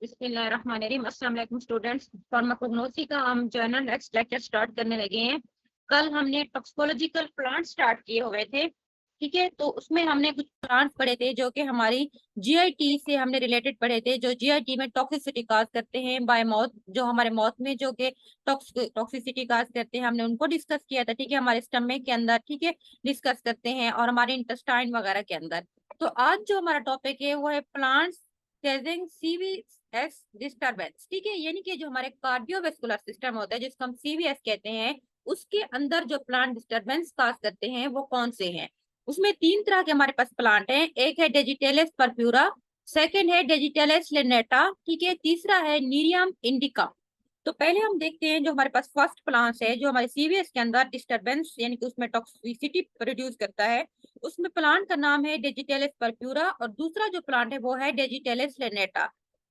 बिस्मिल्लाहिर्रहमानिर्रहीम। अस्सलाम वालेकुम स्टूडेंट्स। फार्माकोग्नोसी का हम जर्नल नेक्स्ट लेक्चर स्टार्ट करने लगे हैं। कल हमने टॉक्सिकोलॉजिकल प्लांट स्टार्ट किए हुए थे, ठीक है। तो उसमें हमने कुछ प्लांट्स पढ़े थे जो कि हमारी जीआईटी से हमने रिलेटेड पढ़े थे, जो जीआईटी में टॉक्सिसिटी काज करते हैं बाय माउथ, जो हमारे माउथ में जो कि टॉक्सिसिटी काज करते हैं, हमने उनको डिस्कस किया था, ठीक है। हमारे स्टमक के अंदर, ठीक है, डिस्कस करते हैं, और हमारे इंटेस्टाइन वगैरह के अंदर। तो आज जो हमारा टॉपिक है वो है प्लांट्स कैजिंग सीवीएस डिस्टरबेंस, ठीक है। यानी कि जो हमारे कार्डियोवेस्कुलर सिस्टम होता है जिसको हम सीवीएस कहते हैं, उसके अंदर जो प्लांट डिस्टरबेंस काज करते हैं वो कौन से हैं। उसमें तीन तरह के हमारे पास प्लांट हैं। एक है डेजिटेलिस परप्यूरा, सेकंड है डेजिटेलिस लेनेटा, ठीक है, तीसरा है नीरियम इंडिका। तो पहले हम देखते हैं जो हमारे पास फर्स्ट प्लांट है जो हमारे सीवीएस के अंदर डिस्टरबेंस यानी कि उसमें टॉक्सिसिटी प्रोड्यूस करता है। उसमें प्लांट का नाम है डेजिटेलिस परप्यूरा, और दूसरा जो प्लांट है वो है डेजिटेलिस लेनेटा।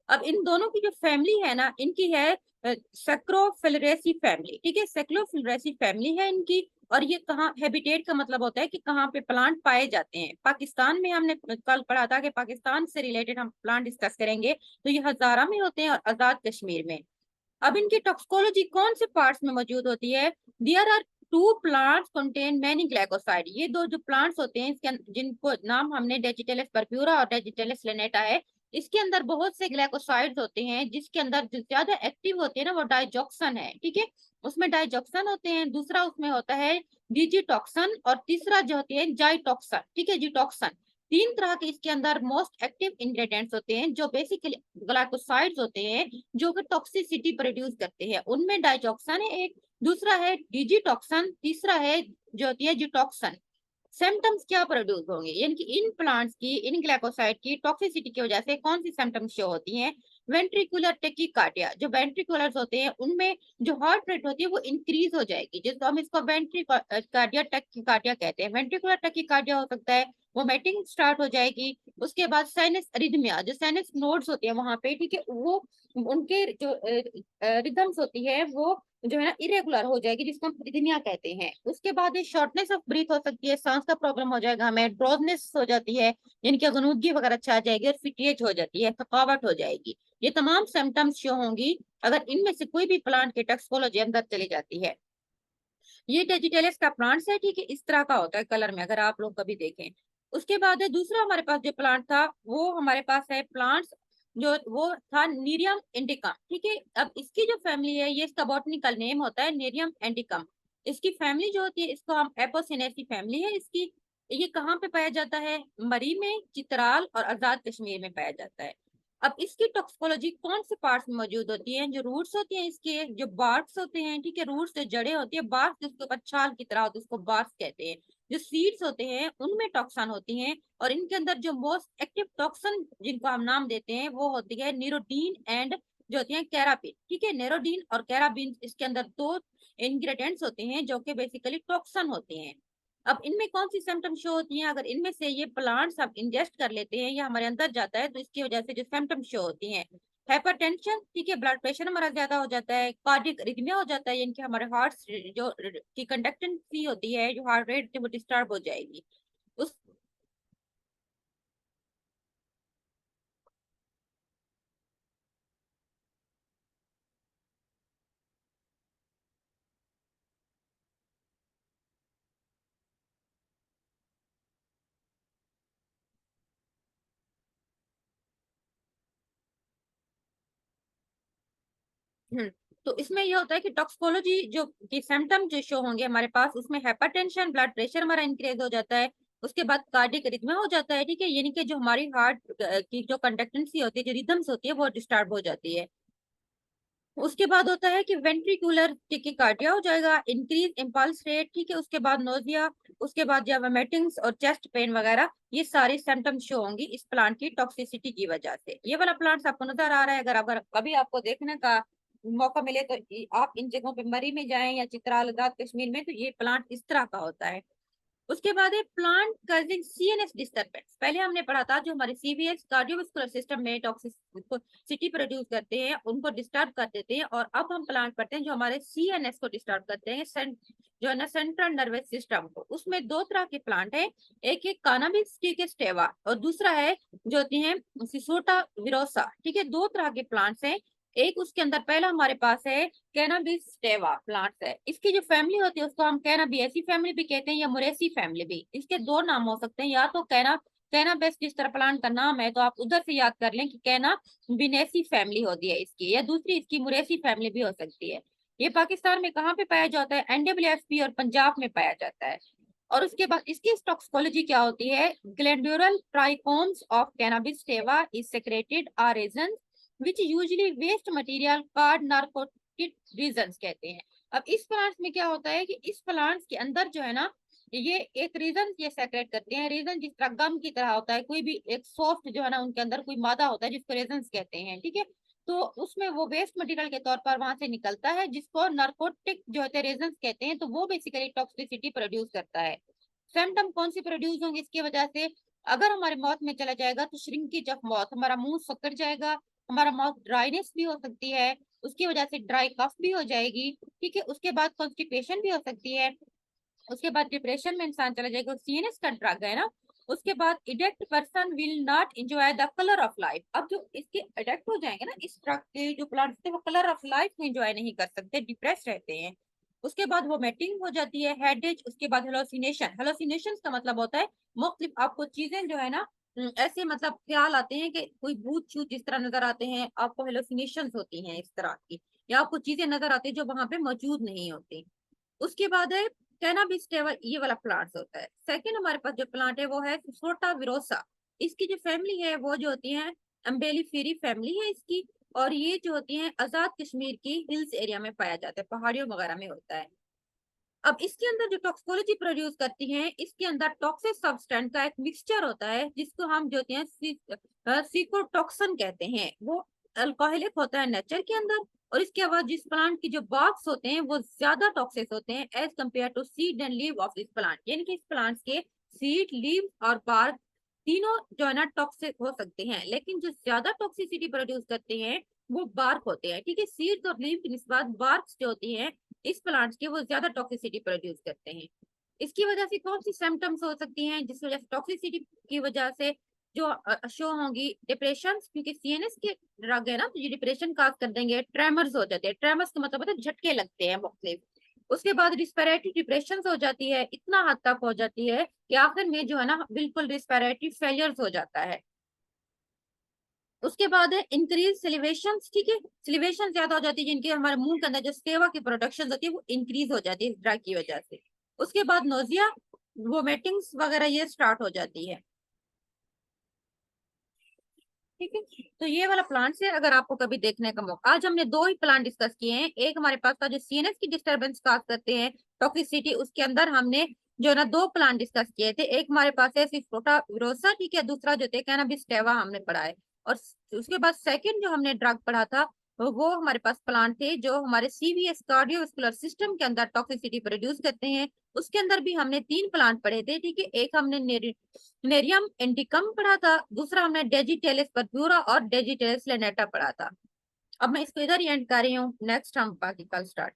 अब इन दोनों की जो फैमिली है ना, इनकी है सेक्रोफिलरेसी फैमिली, ठीक है, सेक्रोफिलरेसी फैमिली है इनकी। और ये कहाँ हैबिटेट का मतलब होता है कि कहाँ पे प्लांट पाए जाते हैं। पाकिस्तान में हमने कल पढ़ा था कि पाकिस्तान से रिलेटेड हम प्लांट डिस्कस करेंगे, तो ये हजारा में होते हैं और आजाद कश्मीर में। अब इनकी टॉक्सिकोलॉजी कौन से पार्ट्स में मौजूद होती है। There are two plants contain many glycoside. ये दो जो प्लांट्स होते हैं इसके जिनको नाम हमने डेजिटेलिस परप्यूरा और डेजिटेलिस लेनेटा है, इसके अंदर बहुत से ग्लाइकोसाइड्स होते हैं, जिसके अंदर जो ज्यादा एक्टिव होते हैं ना वो डाइजॉक्सन है, ठीक है। उसमें डाइजॉक्सन होते हैं, दूसरा उसमें होता है डिजिटॉक्सन, और तीसरा जो होती है जाइटॉक्सन, ठीक है, जिटॉक्सन। तीन तरह के इसके अंदर मोस्ट एक्टिव इंग्रेडिएंट्स होते हैं जो बेसिकली ग्लाइकोसाइड्स होते हैं, जो कि टॉक्सिसिटी प्रोड्यूस करते हैं। उनमें डाइजॉक्सन है एक, दूसरा है डिजिटॉक्सन, तीसरा है जो होती है जिटॉक्सन। सिम्टम्स क्या प्रोड्यूस होंगे, यानी कि इन प्लांट्स की, इन ग्लाइकोसाइड की टॉक्सिसिटी की वजह से कौन सी सिम्टम्स शो होती हैं। वेंट्रिकुलर टेकिकार्डिया, जो वेंट्रिकुलर्स होते हैं उनमें जो हार्ट रेट होती है वो इंक्रीज हो जाएगी, जिसको हम इसको वेंट्रिकार्डिया टेकिकार्डिया कहते हैं। वेंट्रिकुलर टेकिकार्डिया हो सकता है, वोमिटिंग स्टार्ट हो जाएगी। उसके बाद साइनस अरिथमिया, जो साइनस नोड्स होते हैं वहां पे, ठीक है, वो उनके जो रिदम्स होती है वो जो है ना इरेगुलर हो जाएगी, जिसको हम रिदमिया कहते हैं। उसके बाद शॉर्टनेस ऑफ ब्रीथ हो सकती है, सांस का प्रॉब्लम हो जाएगा, हमें ड्रोजनेस हो जाती है, यानी कि गनुदगी वगैरह छा जाएगी, और फिटिएज हो जाती है, थकावट हो जाएगी। ये तमाम सिम्टम्स शो होंगी अगर इनमें से कोई भी प्लांट की टॉक्सिकोलॉजी अंदर चली जाती है। ये डेजिटेलिस का प्लांट्स है, ठीक है, इस तरह का होता है कलर में, अगर आप लोग कभी देखें। उसके बाद है दूसरा हमारे पास जो प्लांट था वो हमारे पास है प्लांट्स जो वो था नीरियम इंडिकम, ठीक है। अब इसकी जो फैमिली है, ये इसका बॉटनिकल नेम होता है नीरियम इंडिकम। इसकी फैमिली जो होती है इसको हम एपोसिनेसी फैमिली है इसकी। ये कहाँ पे पाया जाता है, मरी में, चित्राल और आजाद कश्मीर में पाया जाता है। अब इसकी टॉक्सिकोलॉजी कौन से पार्ट्स में मौजूद होती है, जो रूट्स होती हैं इसके, जो बार्क्स होते हैं, ठीक है, रूट्स जो जड़ें होती है, बार्क जिसके ऊपर छाल की तरह होती है उसको बार्क कहते हैं। जो सीड्स होते हैं उनमें टॉक्सन होती हैं, और इनके अंदर जो मोस्ट एक्टिव टॉक्सन जिनको हम नाम देते हैं वो होती है निरोडीन एंड जो होती है कैराबिन, ठीक है। नेरोडीन और कैराबिन इसके अंदर दो इंग्रेडिएंट्स होते हैं जो कि बेसिकली टॉक्सन होते हैं। अब इनमें कौन सी सिम्टम शो होती हैं, अगर इनमें से ये प्लांट्स हम इंजेस्ट कर लेते हैं या हमारे अंदर जाता है तो इसकी वजह से जो सिम्टम शो होती हैं, हाइपरटेंशन, ठीक है, ब्लड प्रेशर हमारा ज्यादा हो जाता है, कार्डियक अरिथमिया हो जाता है, यानी कि हमारे हार्ट जो की कंडक्टेंसी होती है, जो हार्ट रेट वो डिस्टर्ब हो जाएगी। उस हम्म, तो इसमें ये होता है कि टॉक्सिकोलॉजी जो की सिम्टम जो शो होंगे हमारे पास, उसमें हाइपरटेंशन, ब्लड प्रेशर हमारा इंक्रीज हो जाता है। उसके बाद कार्डियक अरिथमिया हो जाता है, ठीक है, यानी कि जो हमारी हार्ट की जो कंडक्टेंसी होती है, जो रिदम्स होती है वो डिस्टर्ब हो जाती है। उसके बाद होता है कि वेंट्रिकुलर टेकिकार्डिया हो जाएगा, इंक्रीज इम्पल्स रेट, ठीक है, उसके बाद नोजिया, उसके बाद जब वोमिटिंग्स और चेस्ट पेन वगैरह, ये सारी सिम्टम्स शो होंगी इस प्लांट की टॉक्सिसिटी की वजह से। ये वाला प्लांट आपको नजर आ रहा है, अगर कभी आपको देखने का मौका मिले तो आप इन जगहों पे मरी में जाएं या चित्राल आजाद कश्मीर में, तो ये प्लांट इस तरह का होता है। उसके बाद है प्लांट काजिंग सीएनएस डिस्टर्बेंस। पहले हमने पढ़ा था जो हमारे सीवीएस कार्डियोवास्कुलर सिस्टम में टॉक्सिसिटी प्रोड्यूस करते हैं उनको डिस्टर्ब कर देते हैं, और अब हम प्लांट पढ़ते हैं जो हमारे सीएनएस को डिस्टर्ब करते हैं, जो है ना सेंट्रल नर्वस सिस्टम को। उसमें दो तरह के प्लांट है, एक है कानाबिस ठीक है स्टेवा, और दूसरा है जो होती है सिसोटा विरोसा। ठीक है, दो तरह के प्लांट्स हैं। एक उसके अंदर पहला हमारे पास है कैनाबिस स्टेवा प्लांट्स है। इसकी जो फैमिली होती है उसको हम कैनाबियसी फैमिली भी कहते हैं या मुरेसी फैमिली भी। इसके दो नाम हो सकते हैं, या तो कैनाबेस जिस तरह प्लांट का नाम है तो आप उधर से याद कर लें कि कैना बिनेसी फैमिली होती है इसकी, या दूसरी इसकी मुरेसी फैमिली भी हो सकती है। ये पाकिस्तान में कहाँ पे पाया जाता है? एनडब्ल्यूएफपी और पंजाब में पाया जाता है। और उसके बाद इसकी टॉक्सिकोलॉजी क्या होती है? Glandular trichomes of cannabis sativa is secreted are resin which usually waste material card narcotic resins कहते हैं। अब इस प्लांट्स में क्या होता है कि इस प्लांट्स के अंदर जो है ना ये एक रीजन ये सेक्रेट करते हैं। रीजन जिस तरह गम की तरह होता है, कोई भी एक सॉफ्ट जो है ना उनके अंदर कोई मादा होता है जिसको रीजन कहते हैं। ठीक है, तो उसमें वो वेस्ट मटेरियल के तौर पर वहां से निकलता है जिसको नार्कोटिक जो होते हैं रीजन कहते हैं। तो वो बेसिकली टॉक्सिसिटी प्रोड्यूस करता है। सिम्टम कौन सी प्रोड्यूस होंगे इसकी वजह से? अगर हमारे माउथ में चला जाएगा तो श्रिंकेज ऑफ माउथ, हमारा मुंह सकड़ जाएगा, हमारा माउथ ड्राइनेस भी हो सकती है, उसकी वजह से ड्राई कफ भी हो जाएगी। ठीक है, उसके बाद कॉन्स्टिपेशन भी हो सकती है, उसके बाद डिप्रेशन में इंसान चला जाएगा। सीएनएस का ड्रग है ना। उसके बाद addicted person will not enjoy the colour of life. अब जो इसके अडेक्ट हो जाएंगे ना इस ड्रग के जो प्लांट्स थे वो कलर ऑफ लाइफ को एंजॉय नहीं कर सकते, डिप्रेस रहते हैं। उसके बाद वोमिटिंग हो जाती है, हेडेक, उसके बाद हेलोसिनेशन। हेलोसिनेशन का मतलब होता है मुख्तलिफ आपको चीजें जो है ना ऐसे मतलब ख्याल आते हैं कि कोई भूत छूत जिस तरह नजर आते हैं आपको, हेलोसिनेशन होती हैं इस तरह की, या आपको चीजें नजर आती है जो वहां पे मौजूद नहीं होती। उसके बाद है कैनाबिस टेबल, ये वाला प्लांट होता है। सेकंड हमारे पास जो प्लांट है वो है सिसोटा विरोसा। इसकी जो फैमिली है वो जो होती है अम्बेलिफेरी फैमिली है इसकी, और ये जो होती है आजाद कश्मीर की हिल्स एरिया में पाया जाता है, पहाड़ियों वगैरह में होता है। अब इसके अंदर जो टॉक्सिकोलॉजी प्रोड्यूस करती है, इसके अंदर टॉक्सिक सब्सटेंस का एक मिक्सचर होता है जिसको हम जो होते हैं सीकोटॉक्सन कहते हैं। वो अल्कोहलिक होता है नेचर के अंदर, और इसके अलावा जिस प्लांट की जो बार्क्स होते हैं वो ज्यादा टॉक्सिक होते हैं as compare to seed and leave of this plant. यानी कि इस प्लांट के सीड, लीव और बार्क तीनों जो है ना टॉक्सिक हो सकते हैं, लेकिन जो ज्यादा टॉक्सिसिटी प्रोड्यूस करते हैं वो बार्क होते हैं। ठीक है, सीड्स और लीव की निस्बत बार्क्स जो होती हैं इस प्लांट्स के वो ज्यादा टॉक्सिसिटी प्रोड्यूस करते हैं। इसकी वजह से कौन सी सिम्टम्स हो सकती हैं जिस वजह से टॉक्सिसिटी की वजह से जो शो होंगी? डिप्रेशन, क्योंकि सीएनएस के ड्रग है ना तो ये डिप्रेशन काज कर देंगे। ट्रेमर्स हो जाते हैं, ट्रेमर्स का मतलब होता है झटके लगते हैं मुख्तलिफ। उसके बाद रिस्पिरेटरी डिप्रेशन हो जाती है, इतना हद तक हो जाती है कि आखिर में जो है ना बिल्कुल रिस्पिरेटरी फेलियर्स हो जाता है। उसके बाद है इंक्रीज सिलिवेशन। ठीक है, सिलिवेशन ज्यादा हो जाती है जिनके हमारे मुंह के अंदर जो सेवा की प्रोडक्शन होती है वो इंक्रीज हो जाती है इस ड्रग की वजह से। उसके बाद नोजिया, वोमिटिंग्स वगैरह ये स्टार्ट हो जाती है। ठीक है, तो ये वाला प्लांट है अगर आपको कभी देखने का मौका। आज हमने दो ही प्लांट डिस्कस किए हैं। एक हमारे पास था जो सीएनएस की डिस्टर्बेंस काज करते हैं टॉक्सिसिटी, उसके अंदर हमने जो ना दो प्लांट डिस्कस किए थे। एक हमारे पास है सिस्पोटा विरोसा, ठीक है, दूसरा जो थे कैनाबिस टेवा हमने पढ़ा है। और उसके बाद सेकंड जो हमने ड्रग पढ़ा था वो हमारे पास प्लांट थे जो हमारे सीवीएस कार्डियोवास्कुलर सिस्टम के अंदर टॉक्सिसिटी प्रोड्यूस करते हैं। उसके अंदर भी हमने तीन प्लांट पढ़े थे। ठीक है, एक हमने नेरियम इंडिकम पढ़ा था, दूसरा हमने डेजिटेलिस परप्यूरा और डेजिटेलिस लेनेटा पढ़ा था। अब मैं इसको इधर ही एंड कर रही हूँ, नेक्स्ट हम बाकी कल स्टार्ट